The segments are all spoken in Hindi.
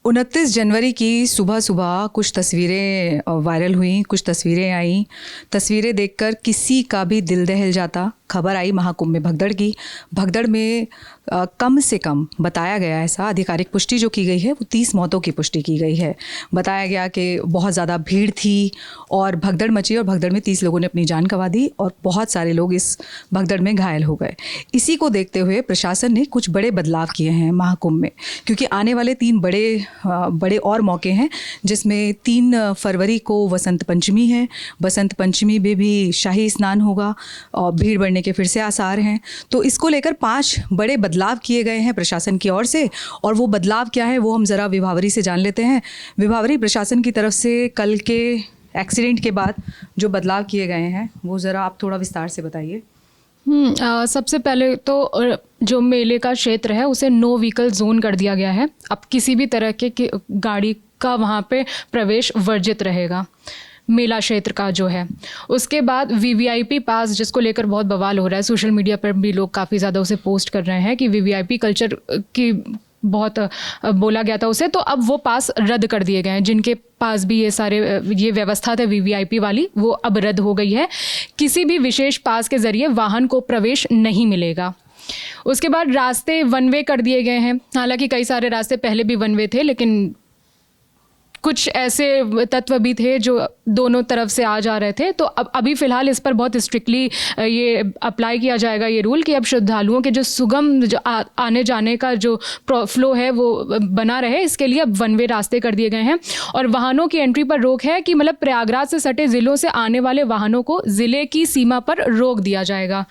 29 जनवरी की सुबह सुबह कुछ तस्वीरें वायरल हुई, कुछ तस्वीरें आई। तस्वीरें देखकर किसी का भी दिल दहल जाता। खबर आई महाकुंभ में भगदड़ की। भगदड़ में कम से कम बताया गया, ऐसा आधिकारिक पुष्टि जो की गई है वो 30 मौतों की पुष्टि की गई है। बताया गया कि बहुत ज़्यादा भीड़ थी और भगदड़ मची और भगदड़ में 30 लोगों ने अपनी जान गंवा दी और बहुत सारे लोग इस भगदड़ में घायल हो गए। इसी को देखते हुए प्रशासन ने कुछ बड़े बदलाव किए हैं महाकुंभ में, क्योंकि आने वाले 3 बड़े और मौके हैं, जिसमें 3 फरवरी को वसंत पंचमी है। वसंत पंचमी में भी शाही स्नान होगा और भीड़ बढ़ने के फिर से आसार हैं। तो इसको लेकर 5 बड़े बदलाव किए गए हैं प्रशासन की ओर से। और वो बदलाव क्या है वो हम ज़रा विभावरी से जान लेते हैं। विभावरी, प्रशासन की तरफ से कल के एक्सीडेंट के बाद जो बदलाव किए गए हैं वो ज़रा आप थोड़ा विस्तार से बताइए। सबसे पहले तो जो मेले का क्षेत्र है उसे नो व्हीकल जोन कर दिया गया है। अब किसी भी तरह के गाड़ी का वहाँ पे प्रवेश वर्जित रहेगा, मेला क्षेत्र का जो है। उसके बाद वीवीआईपी पास, जिसको लेकर बहुत बवाल हो रहा है, सोशल मीडिया पर भी लोग काफ़ी ज़्यादा उसे पोस्ट कर रहे हैं कि वीवीआईपी कल्चर की बहुत बोला गया था उसे, तो अब वो पास रद्द कर दिए गए हैं। जिनके पास भी ये व्यवस्था था वीवीआईपी वाली, वो अब रद्द हो गई है। किसी भी विशेष पास के ज़रिए वाहन को प्रवेश नहीं मिलेगा। उसके बाद रास्ते वन वे कर दिए गए हैं। हालांकि कई सारे रास्ते पहले भी वन वे थे, लेकिन कुछ ऐसे तत्व भी थे जो दोनों तरफ से आ जा रहे थे। तो अब अभी फ़िलहाल इस पर बहुत स्ट्रिक्टली ये अप्लाई किया जाएगा ये रूल कि अब श्रद्धालुओं के जो सुगम आने जाने का जो फ्लो है वो बना रहे। इसके लिए अब वन वे रास्ते कर दिए गए हैं और वाहनों की एंट्री पर रोक है कि मतलब प्रयागराज से सटे ज़िलों से आने वाले वाहनों को ज़िले की सीमा पर रोक दिया जाएगा।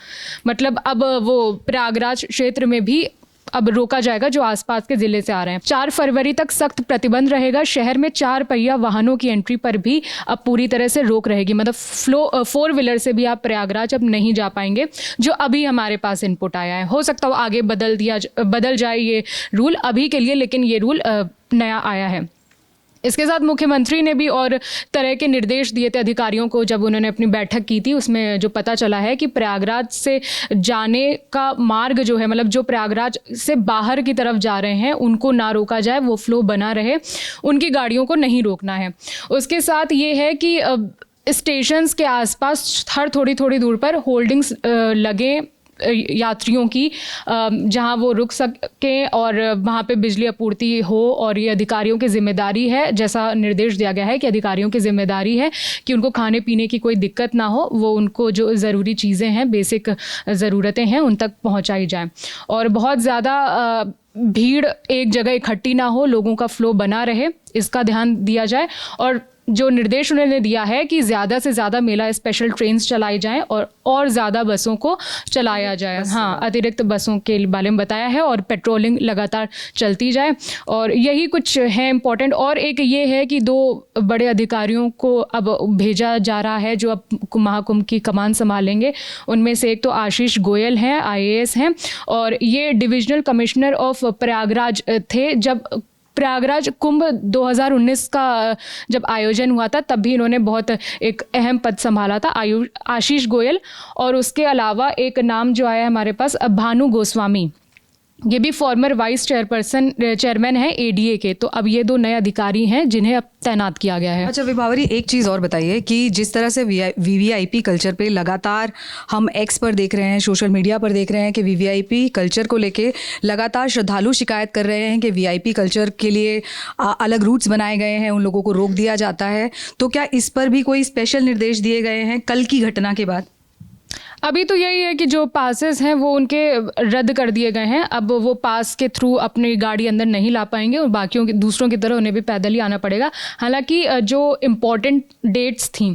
मतलब अब वो प्रयागराज क्षेत्र में भी अब रोका जाएगा जो आसपास के ज़िले से आ रहे हैं। 4 फरवरी तक सख्त प्रतिबंध रहेगा। शहर में 4 पहिया वाहनों की एंट्री पर भी अब पूरी तरह से रोक रहेगी। मतलब 4 व्हीलर से भी आप प्रयागराज अब नहीं जा पाएंगे, जो अभी हमारे पास इनपुट आया है। हो सकता हो आगे बदल जाए ये रूल, अभी के लिए लेकिन ये रूल नया आया है। इसके साथ मुख्यमंत्री ने भी और तरह के निर्देश दिए थे अधिकारियों को। जब उन्होंने अपनी बैठक की थी उसमें जो पता चला है कि प्रयागराज से जाने का मार्ग जो है, मतलब जो प्रयागराज से बाहर की तरफ जा रहे हैं उनको ना रोका जाए, वो फ्लो बना रहे, उनकी गाड़ियों को नहीं रोकना है। उसके साथ ये है कि स्टेशंस के आसपास हर थोड़ी दूर पर होल्डिंग्स लगे यात्रियों की, जहां वो रुक सकें और वहां पे बिजली आपूर्ति हो। और ये अधिकारियों की जिम्मेदारी है, जैसा निर्देश दिया गया है कि अधिकारियों की जिम्मेदारी है कि उनको खाने पीने की कोई दिक्कत ना हो, वो उनको जो ज़रूरी चीज़ें हैं, बेसिक ज़रूरतें हैं, उन तक पहुंचाई जाए। और बहुत ज़्यादा भीड़ एक जगह इकट्ठी ना हो, लोगों का फ्लो बना रहे, इसका ध्यान दिया जाए। और जो निर्देश उन्होंने दिया है कि ज़्यादा से ज़्यादा मेला स्पेशल ट्रेन्स चलाई जाएं और ज़्यादा बसों को चलाया जाए। हाँ, अतिरिक्त बसों के बारे में बताया है और पेट्रोलिंग लगातार चलती जाए। और यही कुछ है इम्पोर्टेंट। और एक ये है कि 2 बड़े अधिकारियों को अब भेजा जा रहा है जो अब महाकुंभ की कमान संभालेंगे। उनमें से एक तो आशीष गोयल हैं, IAS हैं, और ये डिविजनल कमिश्नर ऑफ प्रयागराज थे जब प्रयागराज कुंभ 2019 का जब आयोजन हुआ था, तब भी इन्होंने बहुत एक अहम पद संभाला था, आशीष गोयल। और उसके अलावा एक नाम जो आया है हमारे पास, भानु गोस्वामी, ये भी फॉर्मर वाइस चेयरमैन है ADA के। तो अब ये 2 नए अधिकारी हैं जिन्हें अब तैनात किया गया है। अच्छा विभावरी, एक चीज़ और बताइए कि जिस तरह से VVIP कल्चर पे लगातार हम X पर देख रहे हैं, सोशल मीडिया पर देख रहे हैं कि VVIP कल्चर को लेके लगातार श्रद्धालु शिकायत कर रहे हैं कि VIP कल्चर के लिए अलग रूट्स बनाए गए हैं, उन लोगों को रोक दिया जाता है। तो क्या इस पर भी कोई स्पेशल निर्देश दिए गए हैं कल की घटना के बाद? अभी तो यही है कि जो पासेस हैं वो उनके रद्द कर दिए गए हैं। अब वो पास के थ्रू अपनी गाड़ी अंदर नहीं ला पाएंगे और बाकियों की दूसरों की तरह उन्हें भी पैदल ही आना पड़ेगा। हालांकि जो इम्पोर्टेंट डेट्स थी,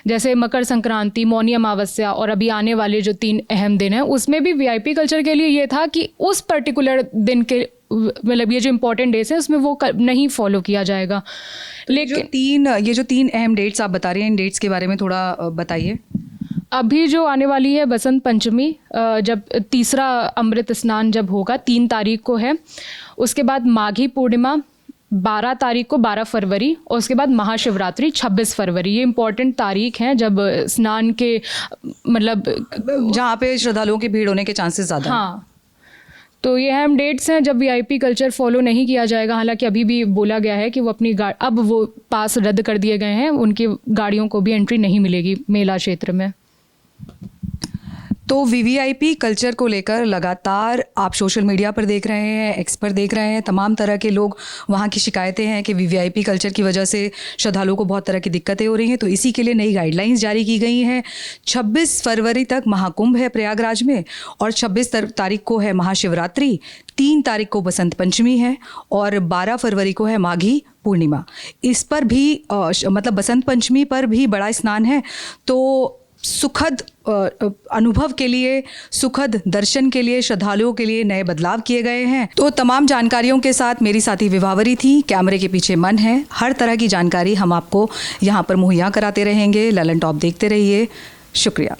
जैसे मकर संक्रांति, मौनी अमावस्या और अभी आने वाले जो 3 अहम दिन हैं, उसमें भी VIP कल्चर के लिए ये था कि उस पर्टिकुलर दिन के, मतलब ये जो इम्पोर्टेंट डेट्स हैं उसमें वो नहीं फॉलो किया जाएगा। लेकिन ये जो 3 अहम डेट्स आप बता रहे हैं, इन डेट्स के बारे में थोड़ा बताइए। अभी जो आने वाली है बसंत पंचमी, जब तीसरा अमृत स्नान जब होगा 3 तारीख को है। उसके बाद माघी पूर्णिमा 12 तारीख को, 12 फरवरी, और उसके बाद महाशिवरात्रि 26 फरवरी। ये इम्पॉर्टेंट तारीख हैं जब स्नान के, मतलब जहाँ पे श्रद्धालुओं की भीड़ होने के चांसेस ज़्यादा। हाँ, तो ये अहम डेट्स हैं जब वीआईपी कल्चर फॉलो नहीं किया जाएगा। हालांकि अभी भी बोला गया है कि वो अपनी अब वो पास रद्द कर दिए गए हैं, उनकी गाड़ियों को भी एंट्री नहीं मिलेगी मेला क्षेत्र में। तो वीवीआईपी कल्चर को लेकर लगातार आप सोशल मीडिया पर देख रहे हैं, एक्स पर देख रहे हैं, तमाम तरह के लोग वहाँ की शिकायतें हैं कि वीवीआईपी कल्चर की वजह से श्रद्धालुओं को बहुत तरह की दिक्कतें हो रही हैं। तो इसी के लिए नई गाइडलाइंस जारी की गई हैं। 26 फरवरी तक महाकुंभ है प्रयागराज में और 26 तारीख को है महाशिवरात्रि, 3 तारीख को बसंत पंचमी है और 12 फरवरी को है माघी पूर्णिमा। इस पर भी मतलब बसंत पंचमी पर भी बड़ा स्नान है। तो सुखद अनुभव के लिए, सुखद दर्शन के लिए श्रद्धालुओं के लिए नए बदलाव किए गए हैं। तो तमाम जानकारियों के साथ मेरी साथी विभावरी थी। कैमरे के पीछे मन है। हर तरह की जानकारी हम आपको यहाँ पर मुहैया कराते रहेंगे। ललन टॉप देखते रहिए। शुक्रिया।